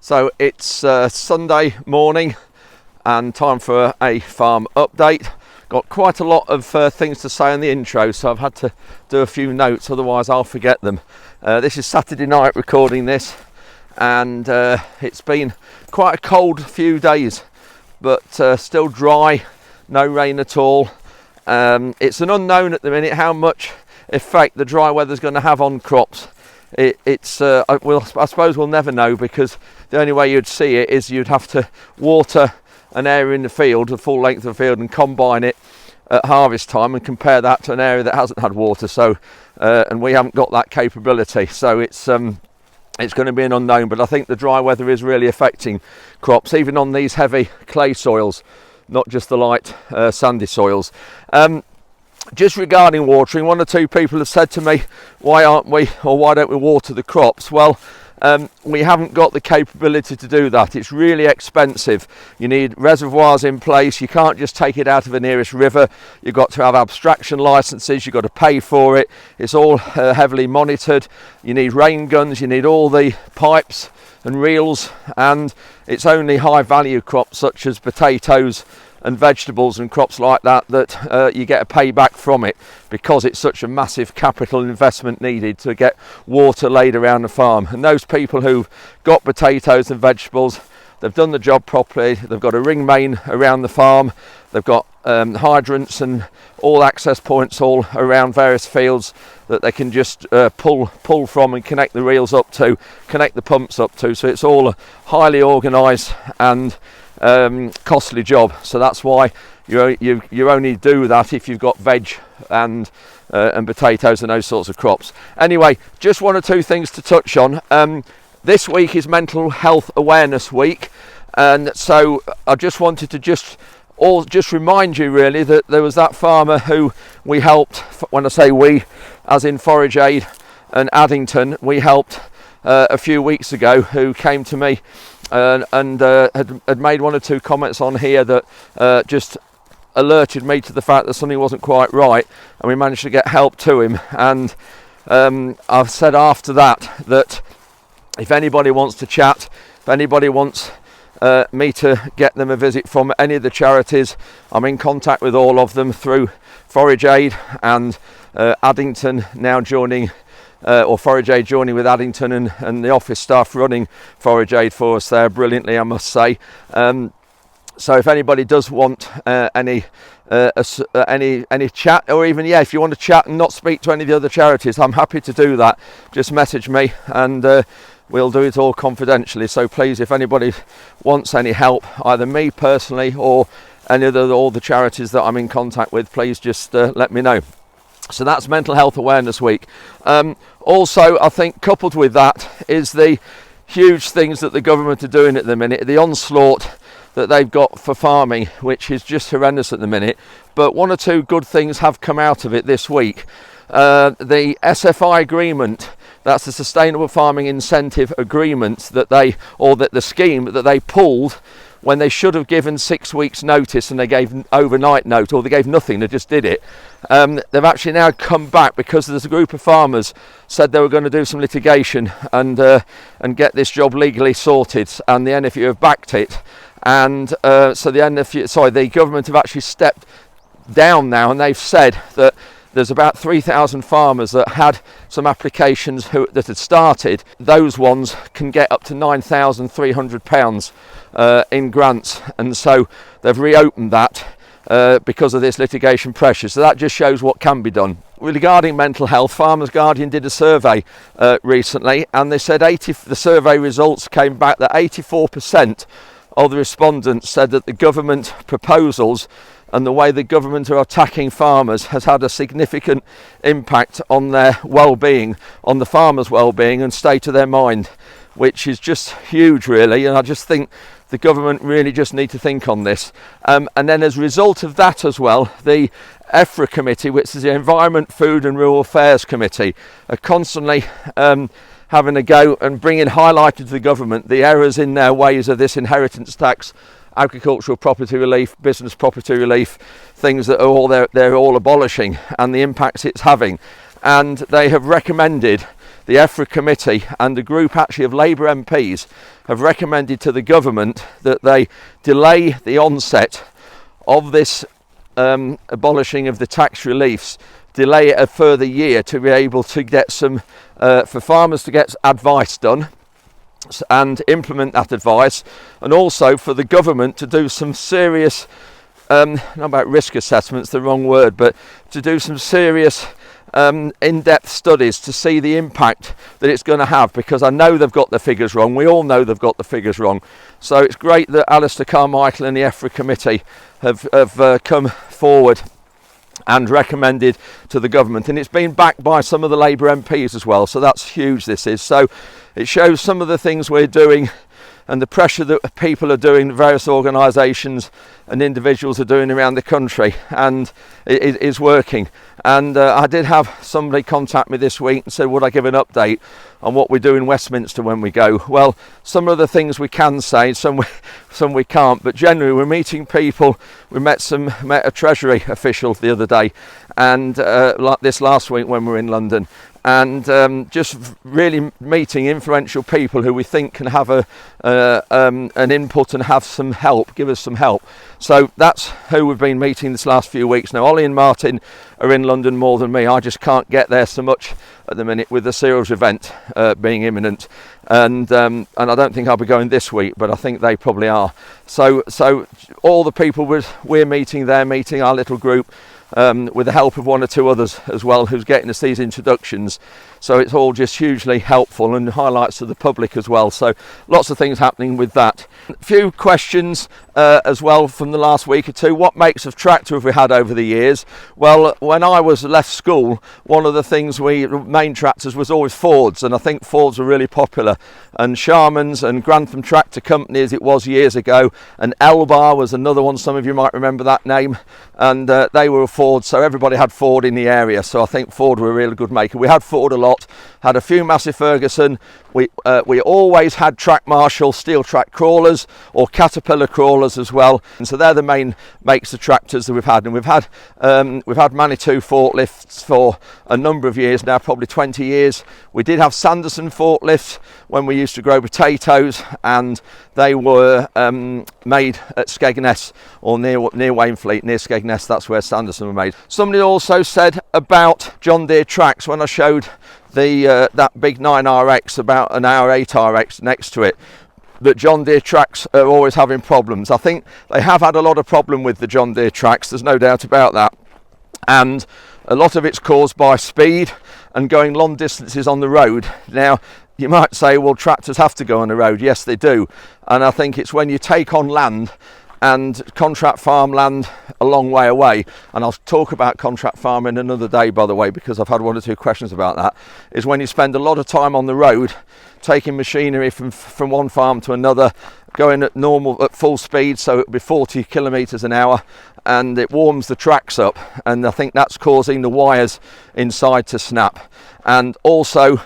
So it's Sunday morning and time for a farm update. Got quite a lot of things to say in the intro, so I've had to do a few notes, otherwise I'll forget them. This is Saturday night recording this, and it's been quite a cold few days, but still dry, no rain at all. It's an unknown at the minute how much effect the dry weather's going to have on crops. I suppose we'll never know, because the only way you'd see it is you'd have to water an area in the field, the full length of the field, and combine it at harvest time and compare that to an area that hasn't had water. So and we haven't got that capability, so it's going to be an unknown. But I think the dry weather is really affecting crops, even on these heavy clay soils, not just the light sandy soils. Just regarding watering, one or two people have said to me, why don't we water the crops? Well, we haven't got the capability to do that. It's really expensive. You need reservoirs in place. You can't just take it out of the nearest river. You've got to have abstraction licenses. You've got to pay for it. It's all heavily monitored. You need rain guns. You need all the pipes and reels, and it's only high value crops such as potatoes and vegetables and crops like that you get a payback from it, because it's such a massive capital investment needed to get water laid around the farm. And those people who've got potatoes and vegetables, they've done the job properly. They've got a ring main around the farm. They've got hydrants and all access points all around various fields that they can just pull from and connect the reels up to, connect the pumps up to. So it's all a highly organised and costly job. So that's why you only do that if you've got veg and potatoes and those sorts of crops. Anyway, just one or two things to touch on. This week is Mental Health Awareness Week, and so I just wanted to just remind you really that there was that farmer who we helped. When I say we, as in Forage Aid and Addington, we helped a few weeks ago, who came to me and had made one or two comments on here that just alerted me to the fact that something wasn't quite right, and we managed to get help to him. And I've said after that if anybody wants to chat, if anybody wants me to get them a visit from any of the charities, I'm in contact with all of them through Forage Aid and Addington now joining, or Forage Aid joining with Addington, and the office staff running Forage Aid for us there brilliantly, I must say. So if anybody does want any chat, or even if you want to chat and not speak to any of the other charities, I'm happy to do that. Just message me and we'll do it all confidentially. So please, if anybody wants any help, either me personally or any of all the charities that I'm in contact with, please just let me know. So that's Mental Health Awareness Week. Also, I think coupled with that is the huge things that the government are doing at the minute, the onslaught that they've got for farming, which is just horrendous at the minute. But one or two good things have come out of it this week. The SFI agreement, that's the Sustainable Farming Incentive Agreement, the scheme that they pulled when they should have given 6 weeks notice, and they gave overnight notice, or they gave nothing, they just did it. They've actually now come back because there's a group of farmers said they were going to do some litigation and get this job legally sorted, and the NFU have backed it. And so the government have actually stepped down now, and they've said that there's about 3,000 farmers that had some applications that had started. Those ones can get up to £9,300 in grants, and so they've reopened that because of this litigation pressure. So that just shows what can be done. Regarding mental health, Farmers Guardian did a survey recently, and they said the survey results came back that 84% of the respondents said that the government proposals and the way the government are attacking farmers has had a significant impact on their well-being, on the farmers' well-being and state of their mind, which is just huge really. And I just think the government really just need to think on this. And then as a result of that as well, the EFRA committee, which is the Environment, Food and Rural Affairs Committee, are constantly having a go and highlighted to the government the errors in their ways of this inheritance tax, agricultural property relief, business property relief, things that are they're all abolishing, and the impacts it's having. And they have recommended the EFRA committee and a group actually of Labour MPs have recommended to the government that they delay the onset of this abolishing of the tax reliefs, delay it a further year to be able to get some, for farmers to get advice done and implement that advice, and also for the government to do some serious, not about risk assessments, the wrong word, but to do some serious in-depth studies to see the impact that it's going to have, because I know they've got the figures wrong. We all know they've got the figures wrong. So it's great that Alistair Carmichael and the EFRA committee have come forward and recommended to the government, and it's been backed by some of the Labour MPs as well, so that's huge. This is, so it shows some of the things we're doing and the pressure that people are doing, various organisations and individuals are doing around the country, and it is working. And I did have somebody contact me this week and said, would I give an update on what we do in Westminster when we go? Well, some of the things we can say, some we can't, but generally we're meeting people. We met a Treasury official the other day, and like this last week when we were in London, and just really meeting influential people who we think can have an input and have some help, give us some help. So that's who we've been meeting this last few weeks. Now, Ollie and Martin are in London more than me. I just can't get there so much at the minute with the cereals event being imminent, and I don't think I'll be going this week, but I think they probably are. So all the people we're meeting, they're meeting, our little group, with the help of one or two others as well who's getting us these introductions. So it's all just hugely helpful and highlights to the public as well. So lots of things happening with that. A few questions as well from the last week or two. What makes of tractor have we had over the years? Well, when I was left school, one of the things main tractors was always Fords, and I think Fords were really popular. And Sharman's and Grantham Tractor Company, as it was years ago, and Elbar was another one. Some of you might remember that name, and they were a Ford, so everybody had Ford in the area. So I think Ford were a really good maker. We had Ford a lot, had a few Massey Ferguson. We always had Track Marshall steel track crawlers or Caterpillar crawlers as well, and so they're the main makes of tractors that we've had. And we've had Manitou forklifts for a number of years now, probably 20 years. We did have Sanderson forklifts when we used to grow potatoes, and they were made at Skegness, or near Wainfleet, near Skegness. That's where Sanderson were made. Somebody also said about John Deere tracks when I showed that big 9RX, about an hour 8RX next to it, that John Deere tracks are always having problems. I think they have had a lot of problem with the John Deere tracks, there's no doubt about that, and a lot of it's caused by speed and going long distances on the road. Now you might say, well, tractors have to go on the road. Yes, they do, and I think it's when you take on land and contract farmland a long way away, and I'll talk about contract farming another day, by the way, because I've had one or two questions about that, is when you spend a lot of time on the road taking machinery from one farm to another, going at full speed, so it'll be 40 kilometers an hour, and it warms the tracks up, and I think that's causing the wires inside to snap. And also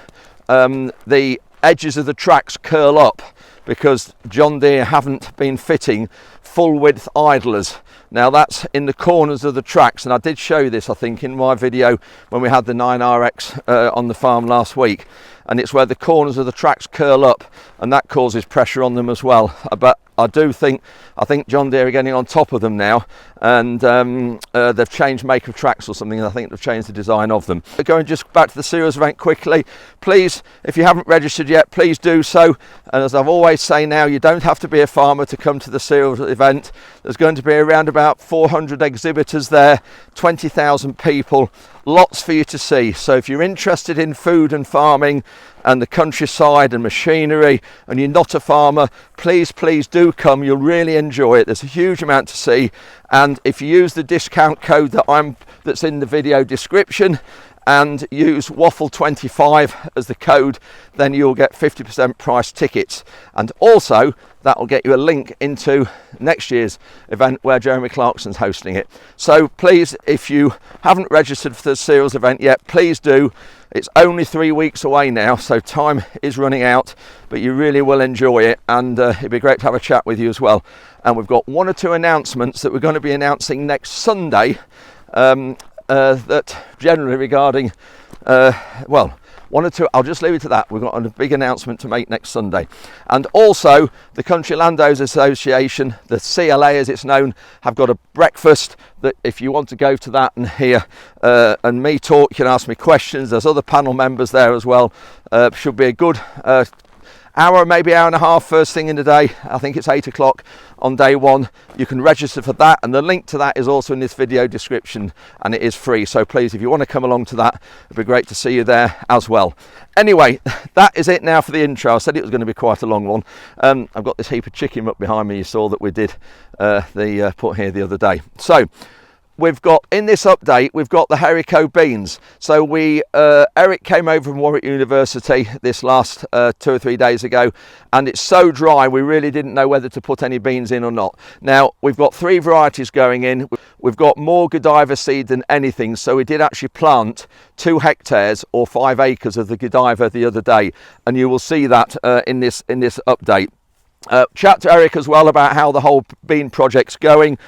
the edges of the tracks curl up because John Deere haven't been fitting full width idlers. Now that's in the corners of the tracks, and I did show this, I think, in my video when we had the 9RX on the farm last week, and it's where the corners of the tracks curl up, and that causes pressure on them as well. But I think John Deere are getting on top of them now, and they've changed make of tracks or something, and I think they've changed the design of them. Going just back to the cereals event quickly, please, if you haven't registered yet, please do so. And as I've always say now, you don't have to be a farmer to come to the cereals event. There's going to be around about 400 exhibitors there, 20,000 people, lots for you to see. So if you're interested in food and farming and the countryside and machinery, and you're not a farmer, please do come. You'll really enjoy it. There's a huge amount to see, and if you use the discount code that's in the video description and use Waffle25 as the code, then you'll get 50% price tickets, and also that will get you a link into next year's event where Jeremy Clarkson's hosting it. So please, if you haven't registered for the cereals event yet, please do. It's only 3 weeks away now, so time is running out, but you really will enjoy it, and it'd be great to have a chat with you as well. And we've got one or two announcements that we're going to be announcing next Sunday, that generally regarding, well, I'll just leave it to that. We've got a big announcement to make next Sunday. And also the Country Landowners Association, the CLA as it's known, have got a breakfast that if you want to go to that and hear and me talk, you can ask me questions. There's other panel members there as well. Should be a good hour, maybe hour and a half first thing in the day. I think it's 8 o'clock on day one. You can register for that, and the link to that is also in this video description, and it is free. So please, if you want to come along to that, it'd be great to see you there as well. Anyway, that is it now for the intro. I said it was going to be quite a long one. I've got this heap of chicken up behind me. You saw that we did the put here the other day. So we've got, in this update, we've got the haricot beans. So Eric came over from Warwick University this last 2 or 3 days ago, and it's so dry we really didn't know whether to put any beans in or not. Now, we've got 3 varieties going in. We've got more Godiva seed than anything, so we did actually plant 2 hectares or 5 acres of the Godiva the other day, and you will see that in this update. Chat to Eric as well about how the whole bean project's going.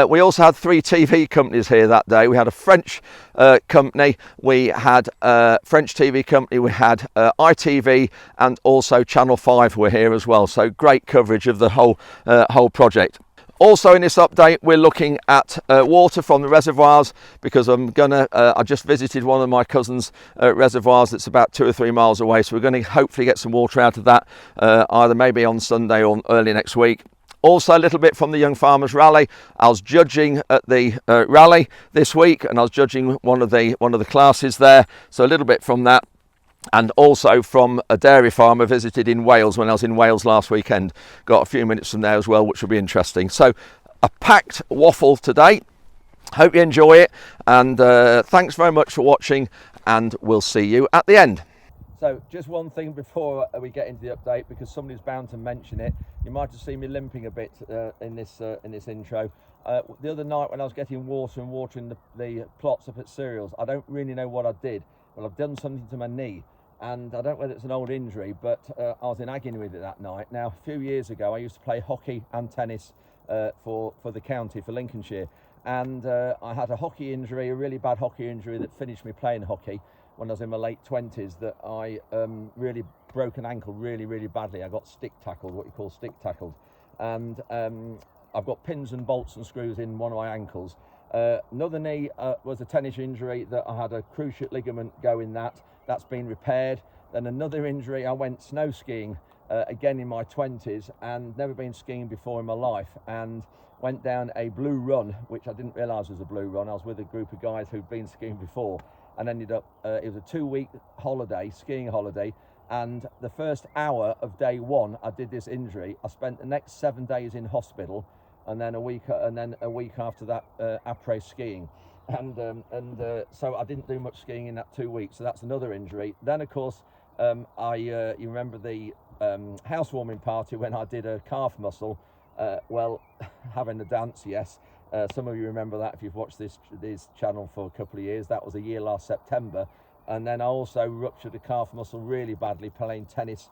We also had 3 TV companies here that day. We had a French company, we had a French TV company, we had ITV, and also Channel 5 were here as well. So great coverage of the whole project. Also in this update, we're looking at water from the reservoirs, because I just visited one of my cousin's reservoirs that's about 2 or 3 miles away, so we're going to hopefully get some water out of that, either maybe on Sunday or early next week. Also a little bit from the Young Farmers Rally. I was judging at the rally this week, and I was judging one of the classes there, so a little bit from that. And also from a dairy farm I visited in Wales when I was in Wales last weekend. Got a few minutes from there as well, which will be interesting. So a packed waffle today. Hope you enjoy it, and thanks very much for watching, and we'll see you at the end. So just one thing before we get into the update, because somebody's bound to mention it. You might have seen me limping a bit in this intro. The other night when I was getting water and watering the plots up at cereals, I don't really know what I did. Well, I've done something to my knee, and I don't know whether it's an old injury, but I was in agony with it that night. Now, a few years ago, I used to play hockey and tennis for the county, for Lincolnshire, and I had a hockey injury, a really bad hockey injury that finished me playing hockey when I was in my late 20s, that I really broke an ankle really, really badly. I got stick tackled, what you call stick tackled, and I've got pins and bolts and screws in one of my ankles. Another knee was a tennis injury that I had a cruciate ligament go in that. That's been repaired. Then another injury, I went snow skiing again in my 20s, and never been skiing before in my life, and went down a blue run, which I didn't realise was a blue run. I was with a group of guys who'd been skiing before, and ended up, it was a 2-week holiday, skiing holiday, and the first hour of day 1 I did this injury. I spent the next 7 days in hospital, and then a week after that après skiing, and so I didn't do much skiing in that 2 weeks. So that's another injury. Then of course you remember the housewarming party when I did a calf muscle. Well, having a dance, yes. Some of you remember that if you've watched this channel for a couple of years. That was a year last September. And then I also ruptured a calf muscle really badly playing tennis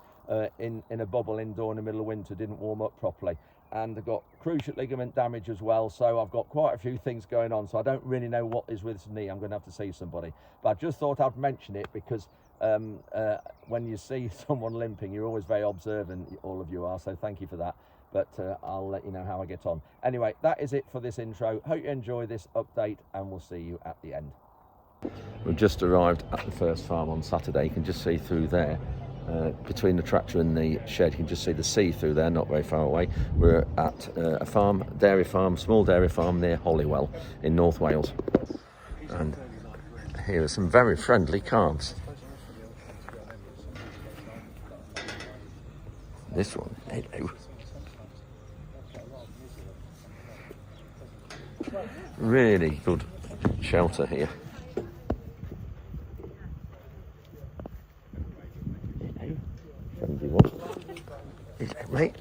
in a bubble indoor in the middle of winter. Didn't warm up properly, and I got cruciate ligament damage as well. So I've got quite a few things going on, so I don't really know what is with this knee. I'm going to have to see somebody, but I just thought I'd mention it, because when you see someone limping, you're always very observant, all of you are, so thank you for that. But I'll let you know how I get on. Anyway, that is it for this intro. Hope you enjoy this update, and we'll see you at the end. We've just arrived at the first farm on Saturday. You can just see through there, between the tractor and the shed, you can just see the sea through there, not very far away. We're at a farm, dairy farm, small dairy farm near Holywell in North Wales. And here are some very friendly calves. This one, hello. Really good shelter here. Hello, friendly one. Hello, mate.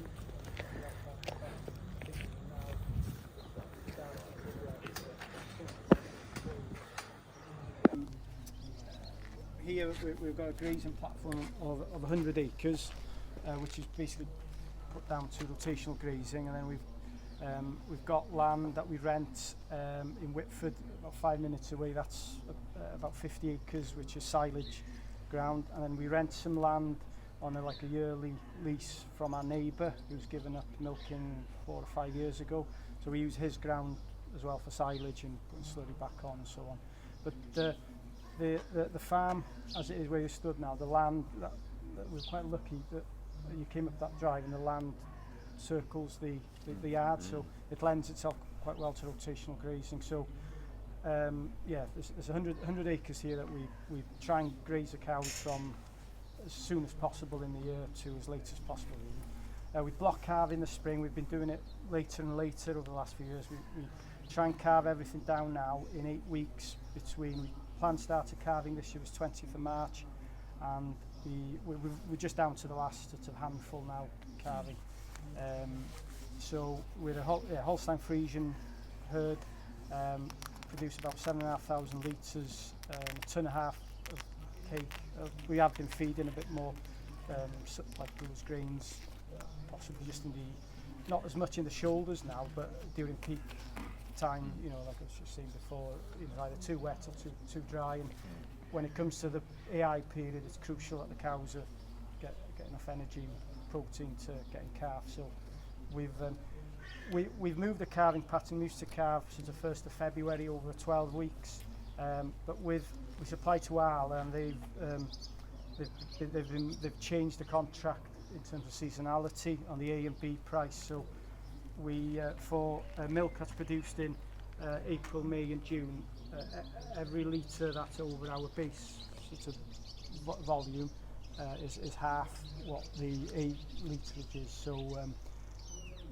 Here we've got a grazing platform of 100 acres, which is basically put down to rotational grazing, and then we've got land that we rent in Whitford, about 5 minutes away. That's about 50 acres, which is silage. ground, and then we rent some land on like a yearly lease from our neighbour who's given up milking 4 or 5 years ago. So we use his ground as well for silage and putting slurry back on and so on. But the farm, as it is where you stood now, the land, that we're quite lucky that you came up that drive and the land circles the yard, so it lends itself quite well to rotational grazing. So yeah, there's 100 acres here that we try and graze the cows from as soon as possible in the year to as late as possible. We block calve in the spring. We've been doing it later and later over the last few years. We try and carve everything down now in 8 weeks between. We plan started calving this year was 20th of March, and we're just down to the last sort of handful now calving. So we're a Holstein Friesian herd, produce about 7,500 litres, a tonne and a half of cake. We have been feeding a bit more like those grains, possibly just in not as much in the shoulders now, but during peak time, you know, like I was just saying before, it's either too wet or too dry. And when it comes to the AI period, it's crucial that the cows get enough energy and protein to get in calf. So we've moved the calving pattern. We used to calve since the 1st of February over 12 weeks, but we supply to Arla, and they've changed the contract in terms of seasonality on the A and B price. So we for milk that's produced in April, May and June, every litre that's over our base sort of volume is half what the A litrage is. So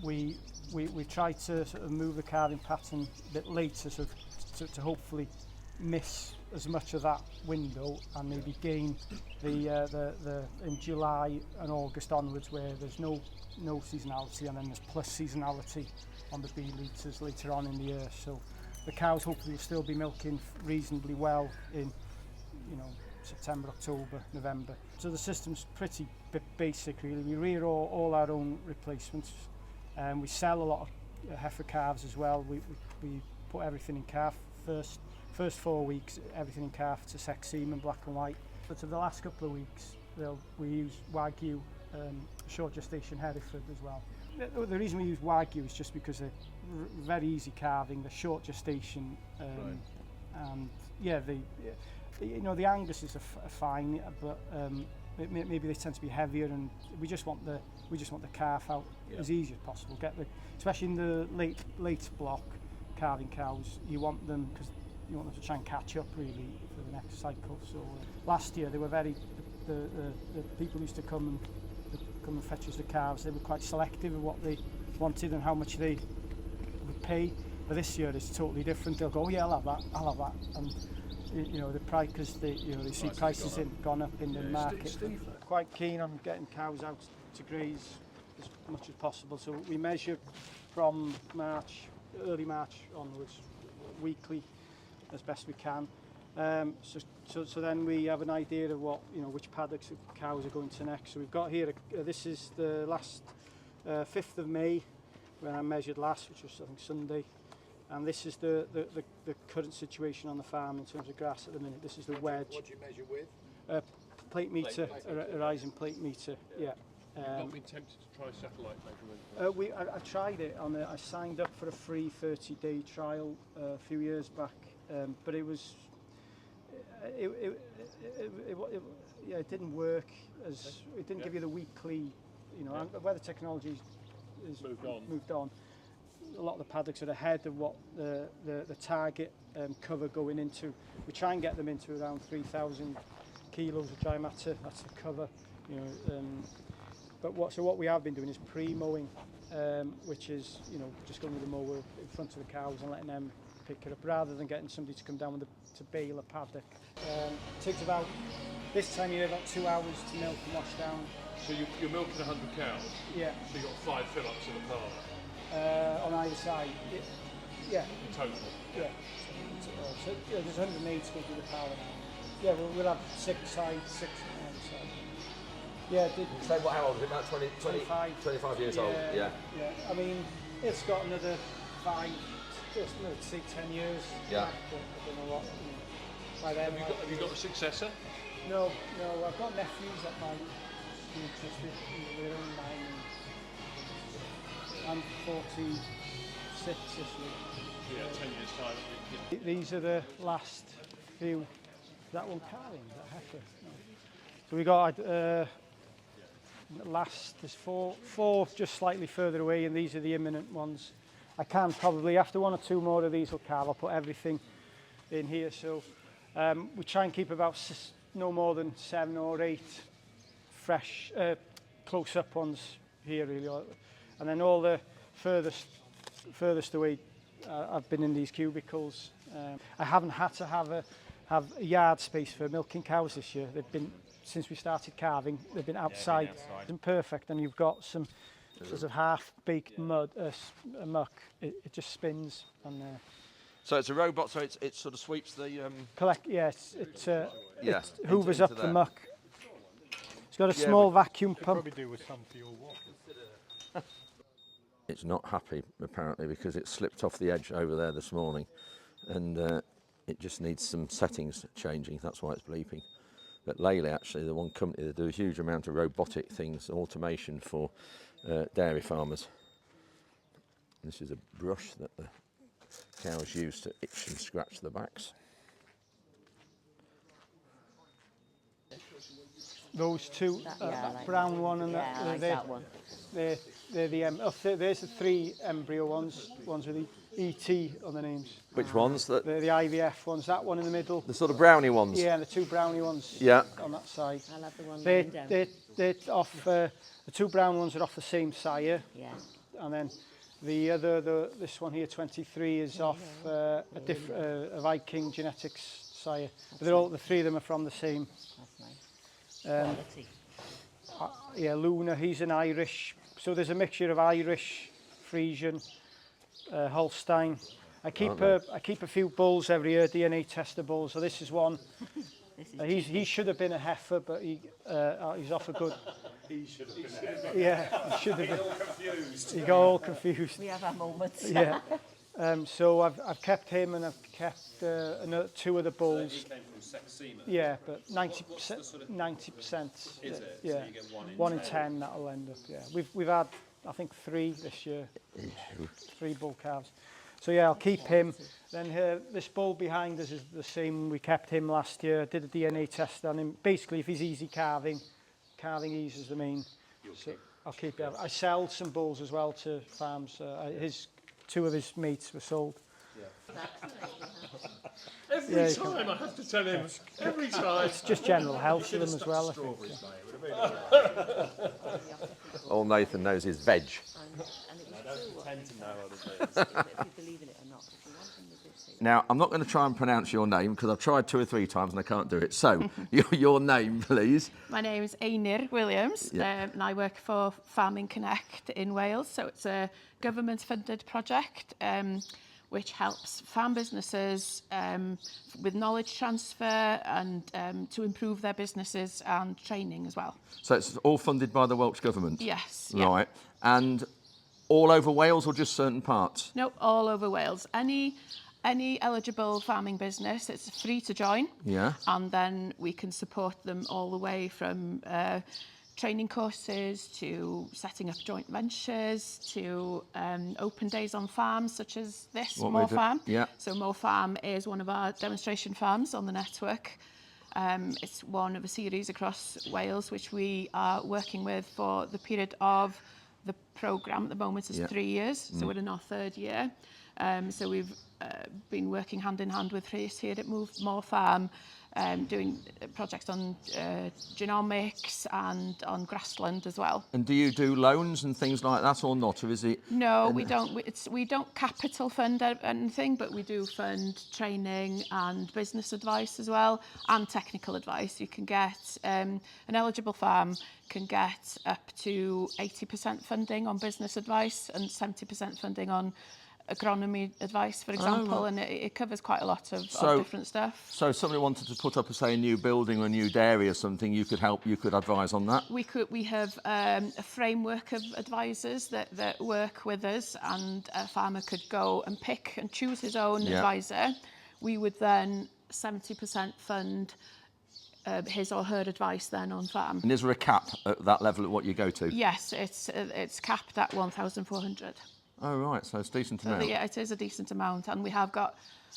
we try to sort of move the calving pattern a bit later, so to hopefully miss as much of that window and maybe gain the in July and August onwards, where there's no seasonality, and then there's plus seasonality on the B litres later on in the year. So the cows hopefully will still be milking reasonably well in, you know, September, October, November. So the system's pretty basic really. We rear all our own replacements, and we sell a lot of heifer calves as well. We put everything in calf first 4 weeks, everything in calf to sex semen, black and white. But for the last couple of weeks, we use Wagyu, short gestation Hereford as well. The reason we use Wagyu is just because they're very easy calving, they're short gestation, Right. and yeah, you know, the Anguses are fine, but maybe they tend to be heavier, and we just want the calf out as easy as possible. Especially in the late block calving cows, you want them because you want them to try and catch up really for the next cycle. So last year they were the people used to come and fetch us the calves. They were quite selective of what they wanted and how much they would pay. But this year it's totally different. They'll go, oh yeah, I'll have that, and you know, the price, because they see prices gone up in the market. Quite keen on getting cows out to graze as much as possible. So we measure from early March onwards, weekly, as best we can. So then we have an idea of what, you know, which paddocks the cows are going to next. So we've got here, this is the last 5th of May when I measured last, which was I think Sunday. And this is the current situation on the farm in terms of grass at the minute. This is the wedge. What do you measure with? Plate meter, a rising plate meter, yeah. You've not been tempted to try satellite measurement? I tried it I signed up for a free 30-day trial a few years back, but it didn't work as it didn't give you the weekly, you know, where the technology is moved on. A lot of the paddocks are ahead of what the target cover going into. We try and get them into around 3,000 kilos of dry matter. That's the cover, you know. But what we have been doing is pre-mowing, which is, you know, just going with the mower in front of the cows and letting them pick it up, rather than getting somebody to come down to bale a paddock. It takes about, this time of year, about 2 hours to milk and wash down. So you're milking 100 cows? Yeah. So you've got 5 fill-ups in the car? On either side. Yeah. In total? Yeah. So there's 108 going through the power now. Yeah, we'll have 6 sides, 6 on either side. Yeah, So how old is it? About 25 years old? Yeah. I mean, it's got another 10 years. Yeah. But I don't know what. You know, by then, Have you got a successor? No, I've got nephews that might be interested in their own mine. I'm 46 this year. Yeah, 10 years time. These are the last few. That one calving, is that heifer? No. So we got there's four just slightly further away, and these are the imminent ones. I can probably, after one or two more of these will calve, I'll put everything in here. So we try and keep about no more than 7 or 8 fresh, close-up ones here, really. And then all the furthest away, I've been in these cubicles. I haven't had to have a yard space for milking cows this year. They've been, since we started calving, they've been outside. It's perfect, and you've got some sort of half-baked muck. It just spins. And So it's a robot, so it sort of sweeps the... collect. Yes, it hoovers into up the there. muck. It's got a small vacuum pump. Probably do with some for your walk. It's not happy, apparently, because it slipped off the edge over there this morning, and it just needs some settings changing. That's why it's bleeping. But Lely, actually, the one company that do a huge amount of robotic things, automation for dairy farmers. This is a brush that the cows use to itch and scratch the backs. Those two, that like brown one and I like that one. they're the there's the 3 embryo ones with the ET on the names. Which ones? They're the IVF ones, that one in the middle. The sort of brownie ones? Yeah, and the 2 brownie ones on that side. I love the one lying down. They're off, the 2 brown ones are off the same sire. Yeah. And then this one here, 23, is off a Viking genetics sire. But the 3 of them are from the same. That's nice. Um, Quality. Luna, he's an Irish. So there's a mixture of Irish, Frisian, Holstein. I keep a few bulls every year, DNA tester bulls. So this is one. He should have been a heifer, but he's off a good. He should have been. Yeah, he should have been. All confused. He got all confused. We have our moments. Yeah. So I've kept him, and I've kept another 2 of the bulls. He came from Sexema. Yeah, but 90%. Sort of 90%. is it? Yeah. So you get 1 in 10 that'll end up. Yeah. We've had, I think, 3 this year. 3 bull calves. So yeah, I'll keep him. Then this bull behind us is the same. We kept him last year. Did a DNA test on him. Basically, if he's easy calving ease is the main. So I'll keep him. I sell some bulls as well to farms. 2 of his mates were sold. Every time I have to tell him. Every time. It's just general health for them as well, I think. All Nathan knows is veg. And it was true. Tend to know other things. If you believe in it or not, if you want them, they do say Now, I'm not going to try and pronounce your name because I've tried 2 or 3 times and I can't do it. So, your name, please. My name's Einir Williams, Yeah. and I work for Farming Connect in Wales. So it's a government-funded project which helps farm businesses with knowledge transfer and to improve their businesses and training as well. So it's all funded by the Welsh Government? Yes. Yeah. Right. And all over Wales or just certain parts? No, all over Wales. Any eligible farming business, it's free to join. Yeah. And then we can support them all the way from training courses to setting up joint ventures to open days on farms such as this, What we Moor do- Farm. yeah. So Moor Farm is one of our demonstration farms on the network. It's one of a series across Wales which we are working with for the period of the programme. At the moment is Yeah. 3 years, so we're in our 3rd year. So we've been working hand in hand with Rhys here at Moor Farm, doing projects on genomics and on grassland as well. And do you do loans and things like that or not? Or is it... No, we don't. We don't capital fund anything, but we do fund training and business advice as well, and technical advice. You can get an eligible farm can get up to 80% funding on business advice and 70% funding on agronomy advice, for example, and it covers quite a lot of different stuff. So if somebody wanted to put up, say, a new building or a new dairy or something, you could help, you could advise on that? We have a framework of advisors that work with us, and a farmer could go and pick and choose his own advisor. We would then 70% fund his or her advice then on farm. And is there a cap at that level at what you go to? Yes, it's capped at 1,400. Oh, right, so it's decent So amount. yeah, it is a decent amount, and we have got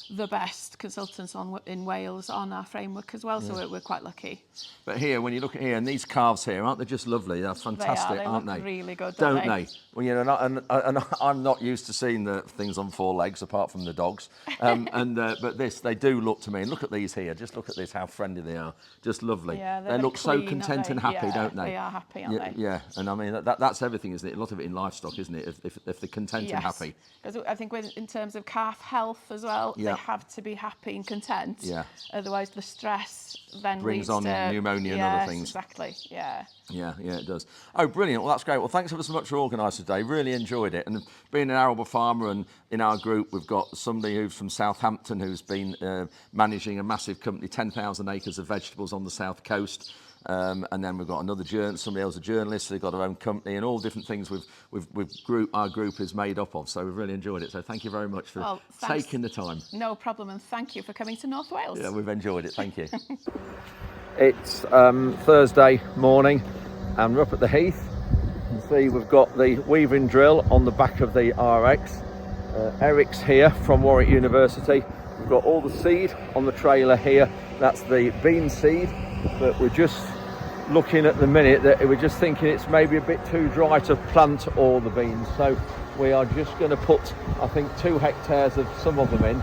the best consultants in Wales on our framework as well, so we're quite lucky. But here, when you look at here, and these calves here, aren't they just lovely? They're fantastic, They aren't look they? really good, Don't they? Well, you know, and I'm not used to seeing the things on 4 legs, apart from the dogs. But they do look to me. And look at these here. Just look at this, how friendly they are. Just lovely. Yeah, they look so content and happy, yeah, don't they? They are happy, aren't they? Yeah, and I mean that's everything, isn't it? A lot of it in livestock, isn't it? If they're content and happy. Because I think in terms of calf health as well, Yeah. they have to be happy and content. Yeah. Otherwise, the stress then Brings leads on to pneumonia and other things. Exactly. Yeah. Yeah, it does. Oh, brilliant. Well, that's great. Well, thanks ever so much for organising today. Really enjoyed it. And being an arable farmer, and in our group, we've got somebody who's from Southampton who's been managing a massive company, 10,000 acres of vegetables on the south coast. And then we've got somebody else, a journalist. They've got their own company, and all different things our group is made up of. So we've really enjoyed it. So thank you very much for taking the time. No problem, and thank you for coming to North Wales. Yeah, we've enjoyed it. Thank you. It's Thursday morning, and we're up at the Heath. You can see we've got the weaving drill on the back of the RX. Eric's here from Warwick University. We've got all the seed on the trailer here. That's the bean seed, but we're just looking at the minute that we're just thinking it's maybe a bit too dry to plant all the beans. So we are just going to put, I think, 2 hectares of some of them in.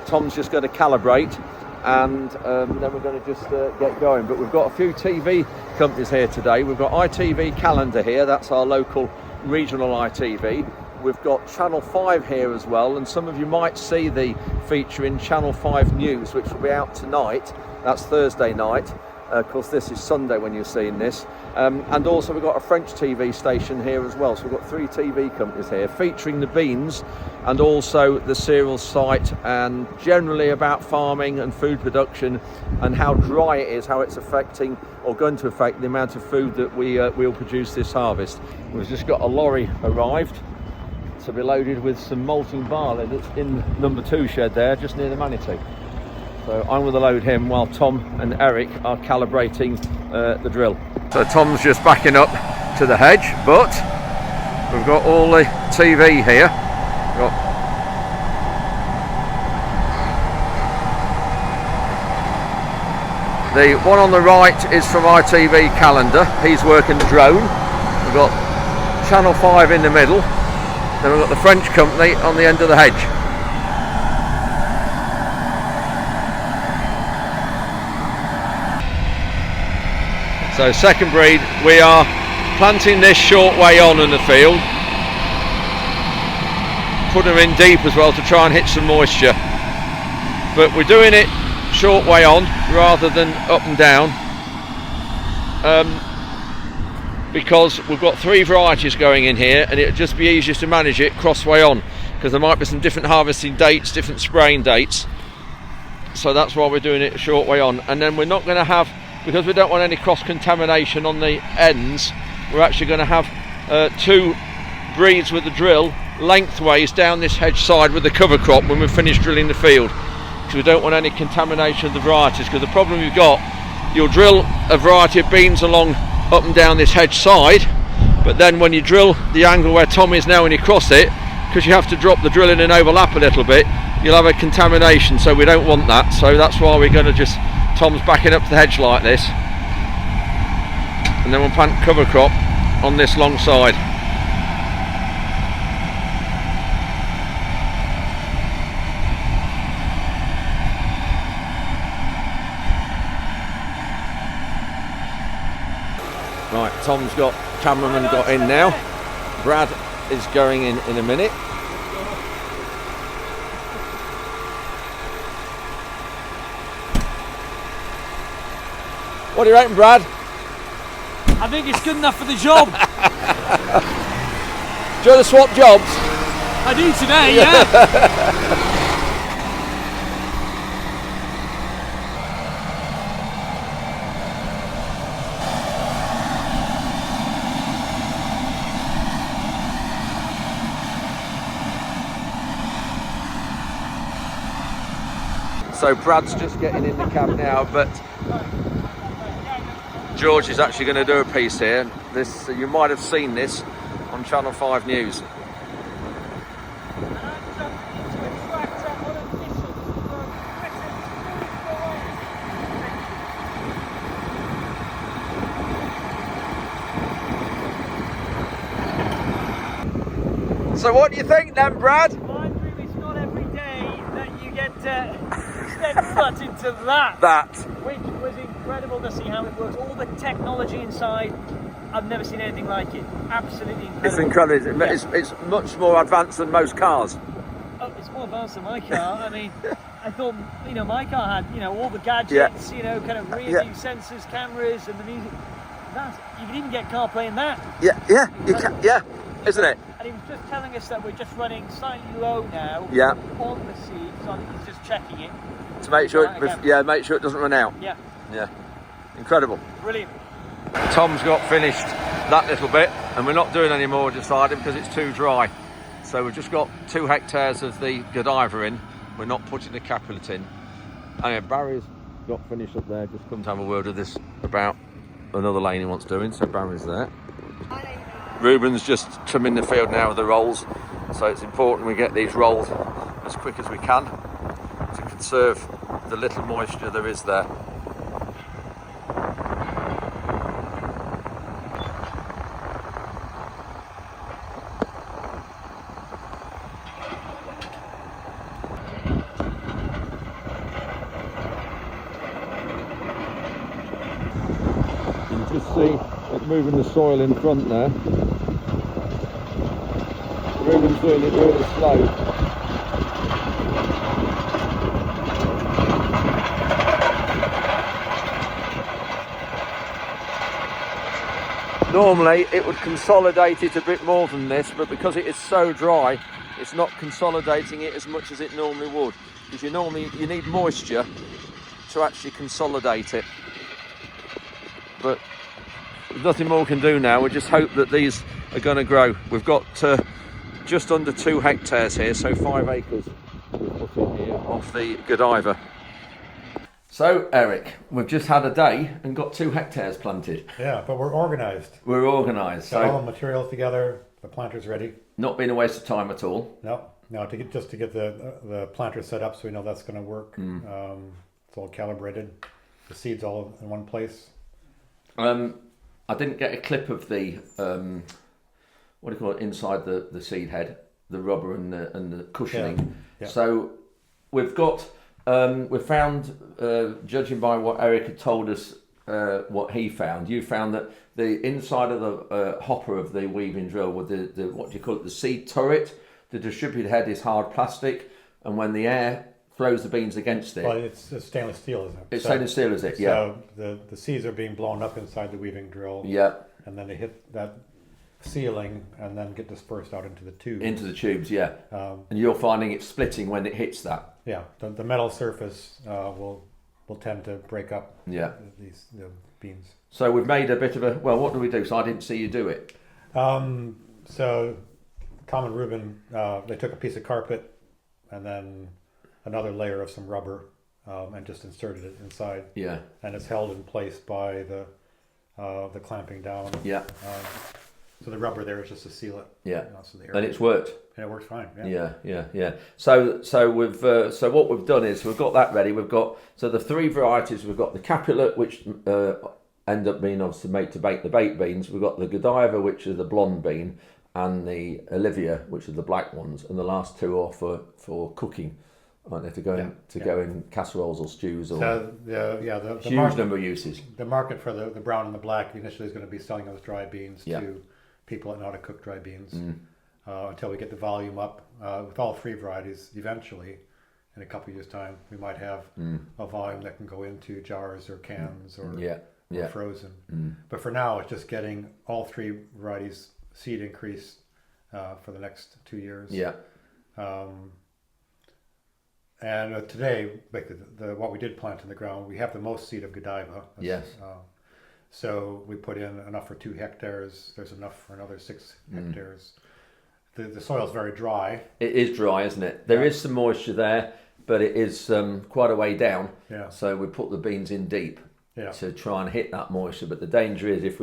Tom's just going to calibrate, and then we're going to just get going. But we've got a few TV companies here today. We've got ITV Calendar here, that's our local regional ITV. We've got Channel 5 here as well, and some of you might see the feature in Channel 5 News, which will be out tonight. That's Thursday night. Of course, this is Sunday when you're seeing this. And also we've got a French TV station here as well. So we've got 3 TV companies here featuring the beans and also the cereals site, and generally about farming and food production and how dry it is, how it's affecting or going to affect the amount of food that we'll produce this harvest. We've just got a lorry arrived to be loaded with some malting barley that's in number 2 shed there, just near the manatee. So I'm going to load him while Tom and Eric are calibrating the drill. So Tom's just backing up to the hedge, but we've got all the TV here. The one on the right is from ITV Calendar. He's working the drone. We've got Channel 5 in the middle. Then we've got the French company on the end of the hedge. So second breed, we are planting this short way on in the field. Put them in deep as well to try and hit some moisture. But we're doing it short way on rather than up and down. Because we've got 3 varieties going in here, and it'd just be easier to manage it cross way on, because there might be some different harvesting dates, different spraying dates. So that's why we're doing it short way on. And then we're not going to have, because we don't want any cross contamination on the ends, we're actually going to have 2 breeds with the drill lengthways down this hedge side with the cover crop when we've finished drilling the field, because we don't want any contamination of the varieties. Because the problem you've got, you'll drill a variety of beans along up and down this hedge side, but then when you drill the angle where Tom is now, when you cross it, because you have to drop the drill in and overlap a little bit, you'll have a contamination, so we don't want that. So that's why we're going to just, Tom's backing up to the hedge like this, and then we'll plant cover crop on this long side. Right, Tom's got, cameraman got in now. Brad is going in a minute. What do you reckon, Brad? I think it's good enough for the job. Do you want to swap jobs? I do today, yeah. So Brad's just getting in the cab now, but George is actually going to do a piece here. This you might have seen this on Channel 5 News. So what do you think then, Brad? My dream is not every day that you get to step foot into that. Which was incredible to see how it works. All the technology inside, I've never seen anything like it. Absolutely incredible. It's incredible. It's much more advanced than most cars. Oh, it's more advanced than my car. I mean, I thought, my car had, all the gadgets, kind of rear view sensors, cameras, and the music. You can even get CarPlay in that. Yeah, you can, isn't it? And he was just telling us that we're just running slightly low now on the seat, so I think he's just checking it. To make sure, make sure it doesn't run out. Yeah. Incredible. Brilliant. Tom's got finished that little bit, and we're not doing any more deciding because it's too dry. So we've just got 2 hectares of the Godiva in. We're not putting the Capulet in. Anyway, Barry's got finished up there. Just come to have a word with this about another lane he wants doing. So Barry's there. Ruben's just trimming the field now with the rolls. So it's important we get these rolled as quick as we can to conserve the little moisture there is there. You can just see it moving the soil in front there. Ruben's doing it really slow. Normally it would consolidate it a bit more than this, but because it is so dry, it's not consolidating it as much as it normally would. Because you need moisture to actually consolidate it. But there's nothing more we can do now. We just hope that these are going to grow. We've got just under 2 hectares here, so 5 acres we've put in here of the Godiva. So, Eric, we've just had a day and got 2 hectares planted. Yeah, but we're organised. We're organised. Got all the materials together, the planter's ready. Not been a waste of time at all. No, to get the planter set up so we know that's going to work. It's all calibrated. The seeds all in one place. I didn't get a clip of the what do you call it, inside the seed head, the rubber and the cushioning. Yeah. So we've got we've found, judging by what Eric had told us, what he found, you found that the inside of the hopper of the weaving drill with the what do you call it, the seed turret, the distributed head is hard plastic, and when the air throws the beans against it. Well, it's stainless steel, isn't it? It's stainless steel, is it? Yeah. So the seeds are being blown up inside the weaving drill. Yeah. And then they hit that ceiling and then get dispersed out into the tube. Into the tubes, yeah. And you're finding it splitting when it hits that. Yeah. The metal surface will tend to break up. Yeah. The beans. So we've made a bit of a. Well, what do we do? So I didn't see you do it. So Tom and Ruben, they took a piece of carpet and then another layer of some rubber and just inserted it inside. Yeah. And it's held in place by the clamping down. Yeah. So the rubber there is just to seal it. Yeah. So and it's worked. And it works fine. Yeah. So we've so what we've done is we've got that ready. We've got the 3 varieties. We've got the Capulet, which end up being obviously made to bake the baked beans. We've got the Godiva, which is the blonde bean, and the Olivia, which are the black ones. And the last 2 are for cooking. Aren't they, to go in casseroles or stews or the huge number of uses. The market for the brown and the black initially is going to be selling those dry beans to people that know how to cook dry beans until we get the volume up with all 3 varieties. Eventually, in a couple of years' time, we might have a volume that can go into jars or cans or frozen. But for now, it's just getting all 3 varieties seed increase for the next 2 years. Yeah. And today, like what we did plant in the ground, we have the most seed of Godiva. Yes. So we put in enough for 2 hectares. There's enough for another 6 hectares. The soil is very dry. It is dry, isn't it? There is some moisture there, but it is quite a way down. Yeah. So we put the beans in deep. to try and hit that moisture. But the danger is if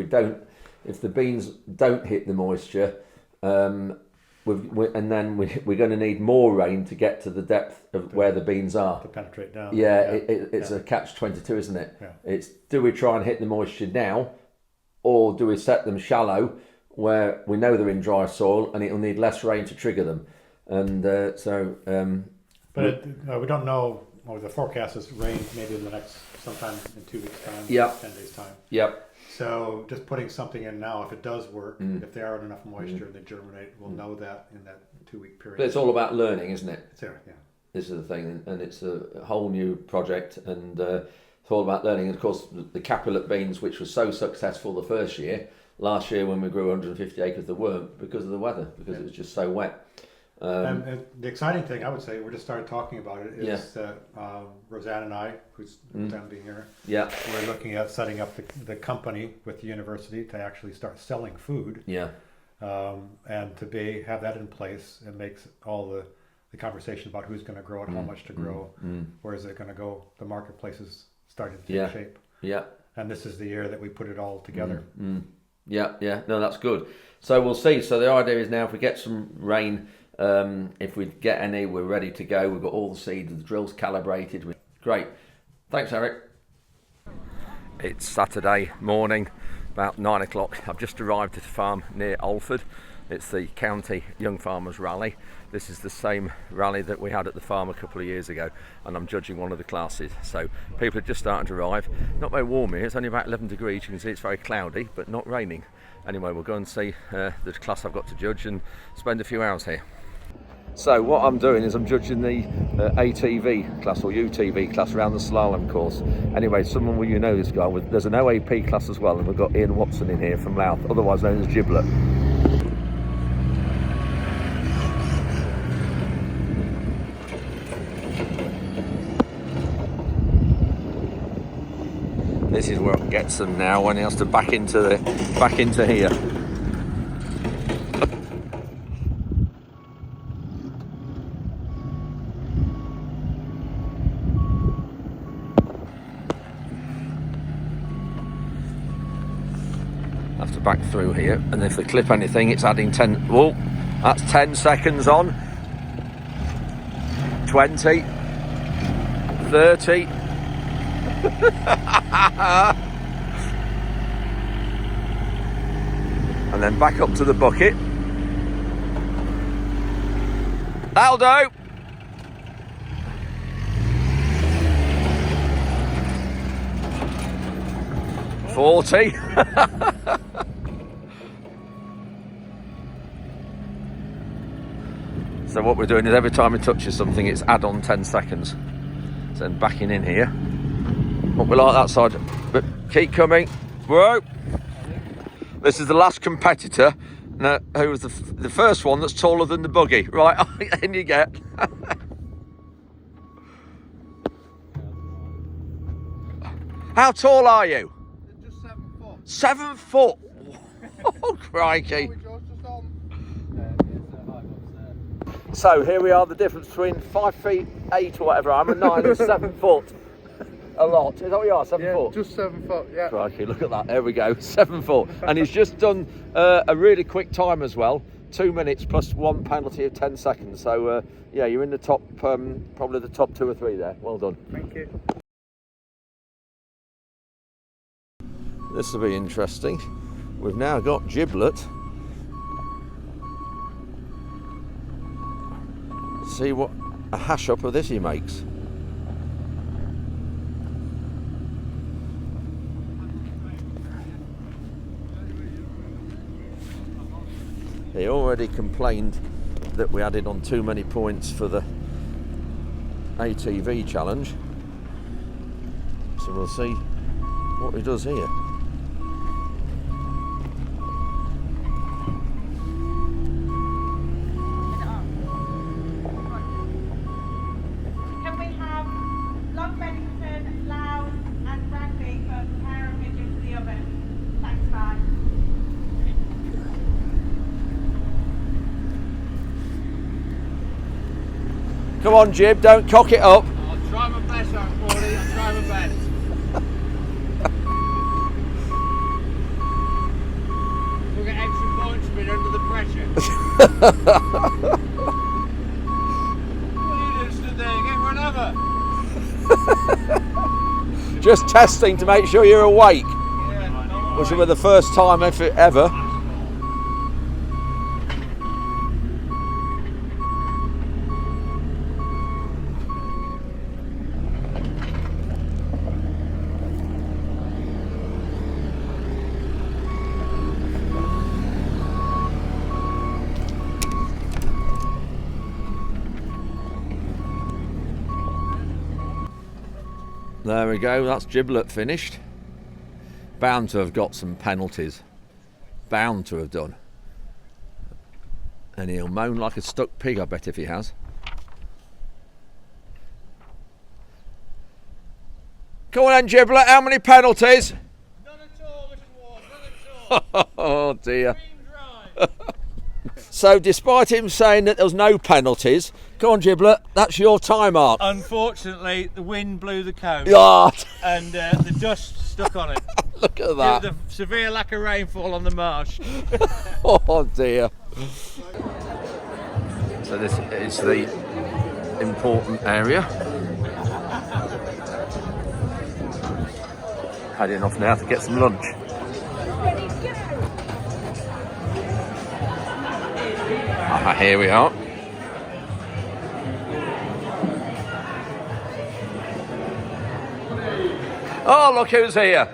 the beans don't hit the moisture, and then we're going to need more rain to get to the depth of where the beans are. To penetrate down. It's a catch-22, isn't it? Yeah. It's, do we try and hit the moisture now, or do we set them shallow where we know they're in dry soil and it'll need less rain to trigger them? And we don't know. Well, the forecast is rain maybe in the next, sometime in 2 weeks' time, 10 days' time. Yep. So just putting something in now, if it does work, if there aren't enough moisture and they germinate, we'll know that in that 2 week period. But it's all about learning, isn't it? It's there, yeah. This is the thing, and it's a whole new project, and it's all about learning. And of course, the Capulet beans, which was so successful the first year, last year when we grew 150 acres, they weren't because of the weather, because it was just so wet. And the exciting thing, I would say, we just started talking about it, is Roseanne and I, who's Roseanne being here, we're looking at setting up the company with the university to actually start selling food. Yeah. And to have that in place, it makes all the conversation about who's going to grow it, how much to grow, where is it going to go, the marketplace is starting to take shape. Yeah. And this is the year that we put it all together. Yeah. No, that's good. So we'll see. So the idea is now, if we get some rain, if we get any, we're ready to go. We've got all the seeds, the drill's calibrated. Great. Thanks, Eric. It's Saturday morning, about 9 o'clock. I've just arrived at a farm near Alford. It's the County Young Farmers Rally. This is the same rally that we had at the farm a couple of years ago, and I'm judging one of the classes. So people are just starting to arrive. Not very warm here, it's only about 11 degrees. You can see it's very cloudy, but not raining. Anyway, we'll go and see the class I've got to judge and spend a few hours here. So what I'm doing is I'm judging the ATV class, or UTV class, around the slalom course. Anyway, someone will know this guy. There's an OAP class as well, and we've got Ian Watson in here from Louth, otherwise known as Giblet. This is where it gets them now, when he has to back into here. Have to back through here, and if they clip anything, it's adding 10. Whoa, that's 10 seconds on. 20, 30. And then back up to the bucket. That'll do. $40. So what we're doing is every time he touches something, it's add on 10 seconds. So then backing in here. What we like that side, but keep coming. Whoa! This is the last competitor, who was the first one that's taller than the buggy. Right, in you get. How tall are you? Just 7 foot. 7 foot? Oh, crikey. So here we are, the difference between 5'8" or whatever I am, and 9 and 7 foot. A lot. Is that what you are? 7 foot? Just 7 foot, yeah. Crikey, look at that. There we go. 7 foot. And he's just done a really quick time as well. 2 minutes plus one penalty of 10 seconds. So, yeah, you're in the top, probably the top 2 or 3 there. Well done. Thank you. This will be interesting. We've now got Giblet. See what a hash up of this he makes. He already complained that we added on too many points for the ATV challenge. So we'll see what he does here. Can we have Long Bennington, Loud and Rugby for prepare a pigeon for the oven? Thanks, bye. Come on, Jib, don't cock it up. I'll try my best, Morty. I'll try my pressure. What are you doing stood there? Get run over. Just testing to make sure you're awake, Yeah, which will be the first time ever. There we go, that's Giblet finished. Bound to have got some penalties. Bound to have done. And he'll moan like a stuck pig, I bet, if he has. Come on then, Giblet, how many penalties? None at all, Mr. Ward, none at all. Oh dear. Clean drive. So despite him saying that there was no penalties, come on Giblet, that's your time mark. Unfortunately, the wind blew the cone Ah, and the dust stuck on it. look at Due that. to the severe lack of rainfall on the marsh. Oh dear. So this is the important area. Heading off now to get some lunch. Ah, here we are. Oh, look who's here.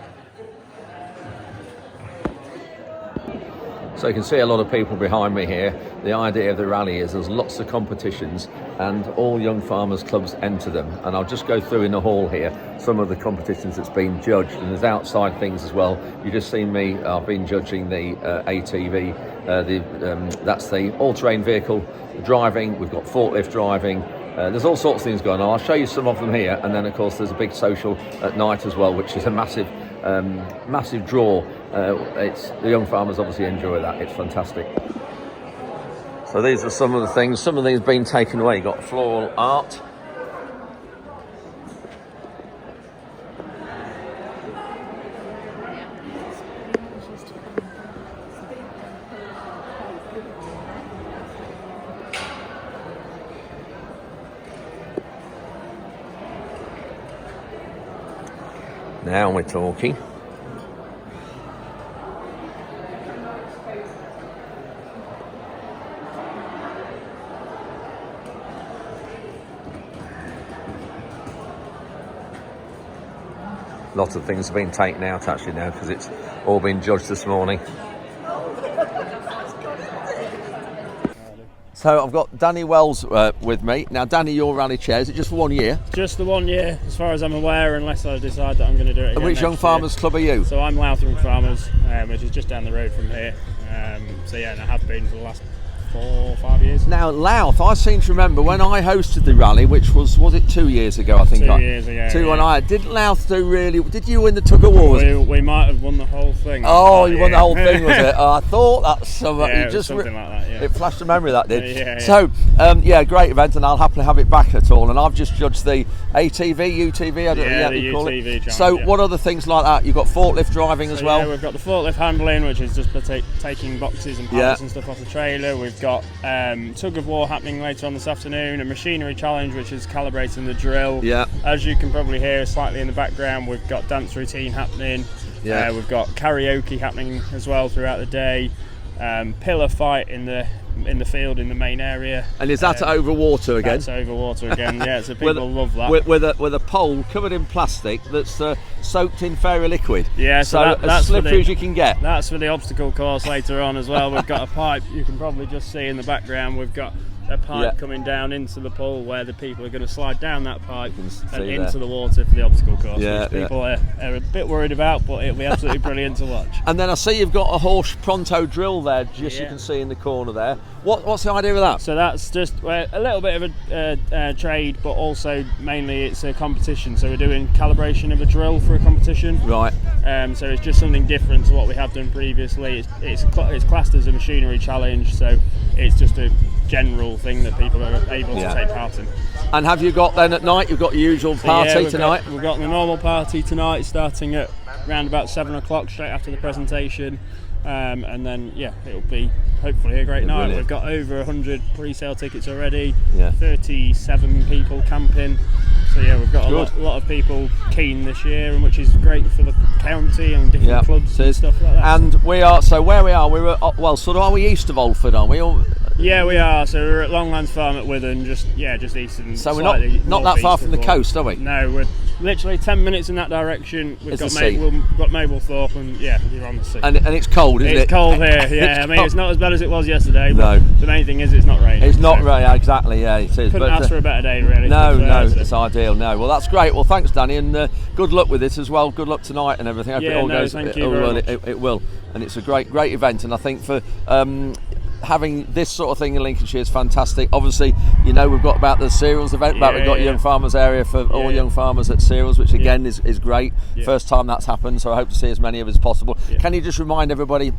So you can see a lot of people behind me here. The idea of the rally is there's lots of competitions and all young farmers clubs enter them. And I'll just go through in the hall here some of the competitions that's been judged, and there's outside things as well. You just seen me, I've been judging the ATV, that's the all-terrain vehicle driving. We've got forklift driving. There's all sorts of things going on. I'll show you some of them here, and then of course there's a big social at night as well, which is a massive draw. It's the young farmers obviously enjoy that. It's fantastic. So these are some of the things. Some of these have been taken away. You've got floral art. Now we're talking. Lots of things have been taken out actually now because it's all been judged this morning. So I've got Danny Wells with me. Now Danny, your rally chair, is it just for 1 year? Just the 1 year, as far as I'm aware, unless I decide that I'm going to do it again. And which Young Farmers Club are you? So I'm Louth Young Farmers, which is just down the road from here. So yeah, and I have been for the last 4 or 5 years. Now Louth, I seem to remember when I hosted the rally, which was it 2 years ago? I think 2 years ago. Two yeah. when I didn't Louth do really? Did you win the tug of war? We might have won the whole thing. Oh, you won the whole thing, was it? Oh, I thought that's something. Yeah, You it just was something like that. Yeah. It flashed a memory that did. Yeah. So, great event, and I'll happily have it back at all. And I've just judged the ATV, UTV, I don't know what you call UTV it. challenge, So, yeah. what other things like that? You've got forklift driving as well. Yeah, we've got the forklift handling, which is just for taking boxes and pallets and stuff off the trailer. We've got tug of war happening later on this afternoon, a machinery challenge, which is calibrating the drill. Yeah. As you can probably hear slightly in the background, we've got dance routine happening. Yeah. We've got karaoke happening as well throughout the day. Pillar fight in the field in the main area. And is that over water again? That's over water again. Yeah, so people love that. With a pole covered in plastic that's soaked in fairy liquid. Yeah, so as that's slippery as you can get. That's for the obstacle course later on as well. We've got a pipe, you can probably just see in the background. We've got a pipe coming down into the pool where the people are going to slide down that pipe and into the water for the obstacle course, which people are a bit worried about, but it'll be absolutely brilliant to watch. And then I see you've got a horse pronto drill there, just you can see in the corner there. What's the idea of that? So that's just a little bit of a trade, but also mainly it's a competition. So we're doing calibration of a drill for a competition. Right. So it's just something different to what we have done previously. It's classed as a machinery challenge, so it's just a general thing that people are able to take part in. And have you got then at night, you've got your usual party tonight? We've got the normal party tonight starting at around about 7 o'clock straight after the presentation. and then it'll be hopefully a great night. Brilliant. We've got over 100 pre-sale tickets already. Yeah. 37 people camping. So we've got a lot of people keen this year, and which is great for the county and different clubs and stuff like that. And we are, so where we are, we're at, are we east of Alford, aren't we? Yeah, we are. So we're at Longlands Farm at Witham, just east and so we're not that far from the coast, are we? No, we're literally 10 minutes in that direction. We've got Mablethorpe, and you're on the sea. And it's cold, isn't it? It's cold here. Yeah, I mean it's not as bad as it was yesterday. But the main thing is it's not raining. It's not raining, exactly. Yeah, it is. Couldn't ask for a better day, really. No, it's ideal. No, well, that's great. Well, thanks, Danny, and good luck with it as well. Good luck tonight and everything. I hope it all goes. Thank you very much. It will, and it's a great event. And I think for having this sort of thing in Lincolnshire is fantastic. Obviously, we've got about the cereals event, but we've got Young Farmers area for all young farmers at cereals, which again is great. First time that's happened, so I hope to see as many of us as possible. Can you just remind everybody,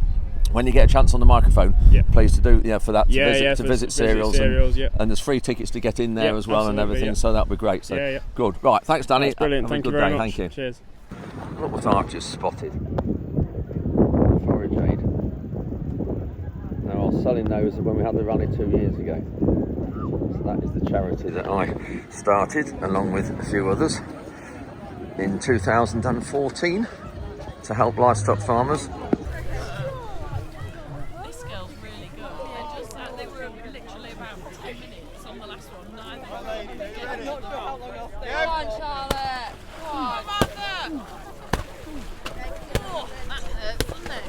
when you get a chance on the microphone, please to do for that to visit cereals, and there's free tickets to get in there as well and everything. So that'd be great. So good. Right, thanks, Danny. That's brilliant. Thank you very much. Thank you. Cheers. Look what I've just spotted. Forage jade. Now I was selling those when we had the rally 2 years ago. So that is the charity that I started along with a few others in 2014 to help livestock farmers. This girl's really good. They were literally about 10 minutes on the last one. I'm not sure how long off they are. Come on, Charlotte. Come on. Oh, that hurts, doesn't it?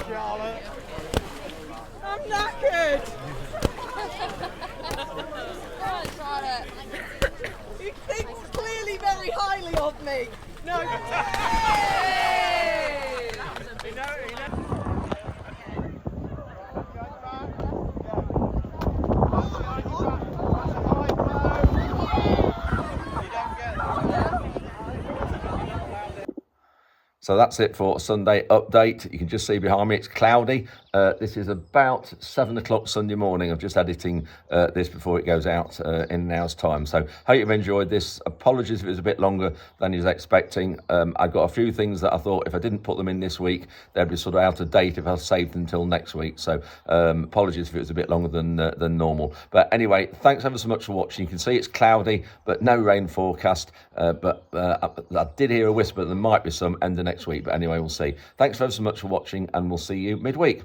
Charlotte. I'm knackered. Come on, Charlotte. He thinks clearly very highly of me. No. So that's it for Sunday update. You can just see behind me it's cloudy. This is about 7 o'clock Sunday morning. I'm just editing this before it goes out in an hour's time. So hope you've enjoyed this. Apologies if it was a bit longer than you was expecting. I've got a few things that I thought if I didn't put them in this week, they'd be sort of out of date if I saved them until next week. So apologies if it was a bit longer than normal. But anyway, thanks ever so much for watching. You can see it's cloudy, but no rain forecast. But I did hear a whisper that there might be some end of next week. But anyway, we'll see. Thanks ever so much for watching, and we'll see you midweek.